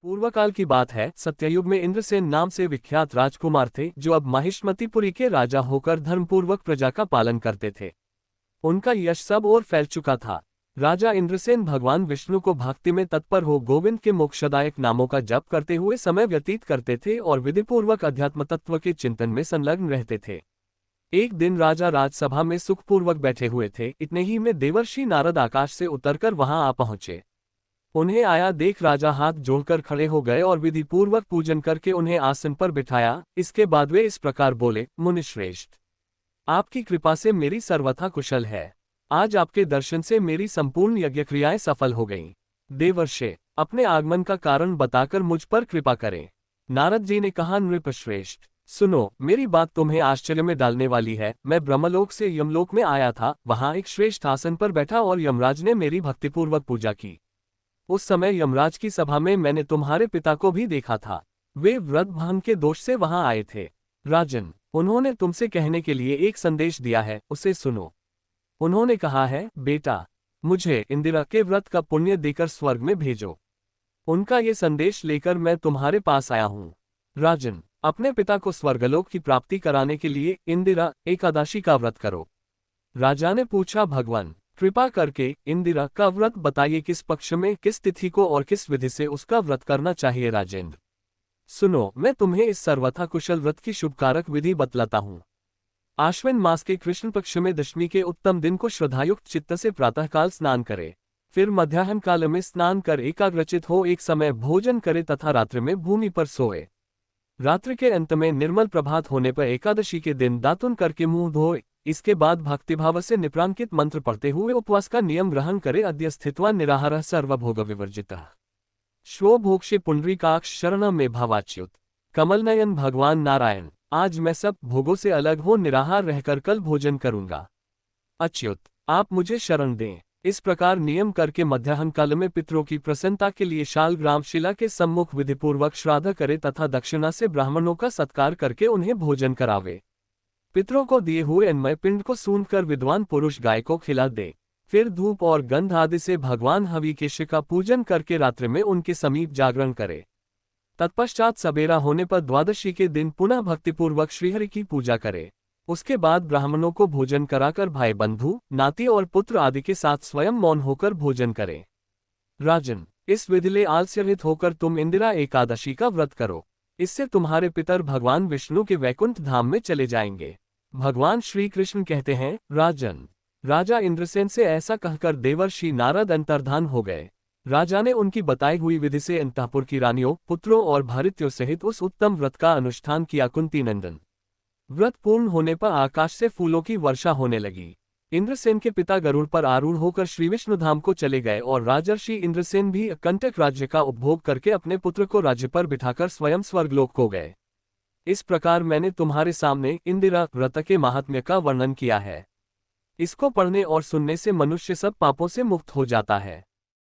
पूर्व काल की बात है। सत्ययुग में इंद्रसेन नाम से विख्यात राजकुमार थे जो अब महिष्मतिपुरी के राजा होकर धर्मपूर्वक प्रजा का पालन करते थे। उनका यश सब ओर फैल चुका था। राजा इंद्रसेन भगवान विष्णु को भक्ति में तत्पर हो गोविंद के मोक्षदायक नामों का जप करते हुए समय व्यतीत करते थे और विधिपूर्वक अध्यात्म तत्व के चिंतन में संलग्न रहते थे। एक दिन राजा राजसभा में सुखपूर्वक बैठे हुए थे, इतने ही में देवर्षि नारद आकाश से उतरकर वहां आ पहुंचे। उन्हें आया देख राजा हाथ जोड़कर खड़े हो गए और विधि पूर्वक पूजन करके उन्हें आसन पर बिठाया। इसके बाद वे इस प्रकार बोले, मुनिश्रेष्ठ, आपकी कृपा से मेरी सर्वथा कुशल है। आज आपके दर्शन से मेरी संपूर्ण यज्ञ क्रियाएं सफल हो गईं। देवर्षे, अपने आगमन का कारण बताकर मुझ पर कृपा करें। नारद जी ने कहा, नृपश्रेष्ठ, सुनो, मेरी बात तुम्हें आश्चर्य में डालने वाली है। मैं ब्रह्मलोक से यमलोक में आया था, वहां एक श्रेष्ठ आसन पर बैठा और यमराज ने मेरी भक्तिपूर्वक पूजा की। उस समय यमराज की सभा में मैंने तुम्हारे पिता को भी देखा था। वे व्रत भंग के दोष से वहां आए थे। राजन, उन्होंने तुमसे कहने के लिए एक संदेश दिया है, उसे सुनो। उन्होंने कहा है, बेटा, मुझे इंदिरा के व्रत का पुण्य देकर स्वर्ग में भेजो। उनका ये संदेश लेकर मैं तुम्हारे पास आया हूँ। राजन, अपने पिता को स्वर्गलोक की प्राप्ति कराने के लिए इंदिरा एकादशी का व्रत करो। राजा ने पूछा, भगवान, कृपा करके इंदिरा का व्रत बताइए, किस पक्ष में, किस तिथि को और किस विधि से उसका व्रत करना चाहिए। राजेंद्र, सुनो, मैं तुम्हें इस सर्वथा कुशल व्रत की शुभकारक विधि बतलाता हूँ। आश्विन मास के कृष्ण पक्ष में दशमी के उत्तम दिन को श्रद्धायुक्त चित्त से प्रातःकाल स्नान करे। फिर मध्याह्न काल में स्नान कर एकाग्रचित हो एक समय भोजन करे तथा रात्रि में भूमि पर सोए। रात्रि के अंत में निर्मल प्रभात होने पर एकादशी के दिन दातुन करके मुंह धोए। इसके बाद भक्तिभाव से निप्रांकित मंत्र पढ़ते हुए उपवास का नियम ग्रहण करे। अद्य स्थित्वा निराहारः सर्वभोग विवर्जितः श्वो भोक्षे पुंडरीकाक्ष शरणं मे भवाच्युत। कमलनयन भगवान नारायण, आज मैं सब भोगों से अलग हो निराहार रहकर कल भोजन करूंगा। अच्युत, आप मुझे शरण दें। इस प्रकार नियम करके मध्याह्न काल में पितरों की प्रसन्नता के लिए शालग्राम शिला के सम्मुख विधिपूर्वक श्राद्ध करे तथा दक्षिणा से ब्राह्मणों का सत्कार करके उन्हें भोजन करावे। पितरों को दिए हुए अन्नमय पिंड को सूंघकर विद्वान पुरुष गाय को खिला दे। फिर धूप और गंध आदि से भगवान हविकेश का पूजन करके रात्रि में उनके समीप जागरण करे। तत्पश्चात सबेरा होने पर द्वादशी के दिन पुनः भक्तिपूर्वक श्रीहरि की पूजा करे। उसके बाद ब्राह्मणों को भोजन कराकर भाई बंधु, नाती और पुत्र आदि के साथ स्वयं मौन होकर भोजन करे। राजन, इस विधिले आलस्यरहित होकर तुम इंदिरा एकादशी का व्रत करो। इससे तुम्हारे पितर भगवान विष्णु के वैकुंठ धाम में चले जाएंगे। भगवान श्री कृष्ण कहते हैं, राजन, राजा इंद्रसेन से ऐसा कहकर देवर्षि नारद अंतर्धान हो गए। राजा ने उनकी बताई हुई विधि से अंतःपुर की रानियों, पुत्रों और भारित्यों सहित उस उत्तम व्रत का अनुष्ठान किया। कुंती नंदन, व्रत पूर्ण होने पर आकाश से फूलों की वर्षा होने लगी। इंद्रसेन के पिता गरुड़ पर आरूढ़ होकर श्री विष्णु धाम को चले गए और राजर्षि इंद्रसेन भी कंटक राज्य का उपभोग करके अपने पुत्र को राज्य पर बिठाकर स्वयं स्वर्गलोक को गए। इस प्रकार मैंने तुम्हारे सामने इंदिरा व्रत के महात्म्य का वर्णन किया है। इसको पढ़ने और सुनने से मनुष्य सब पापों से मुक्त हो जाता है।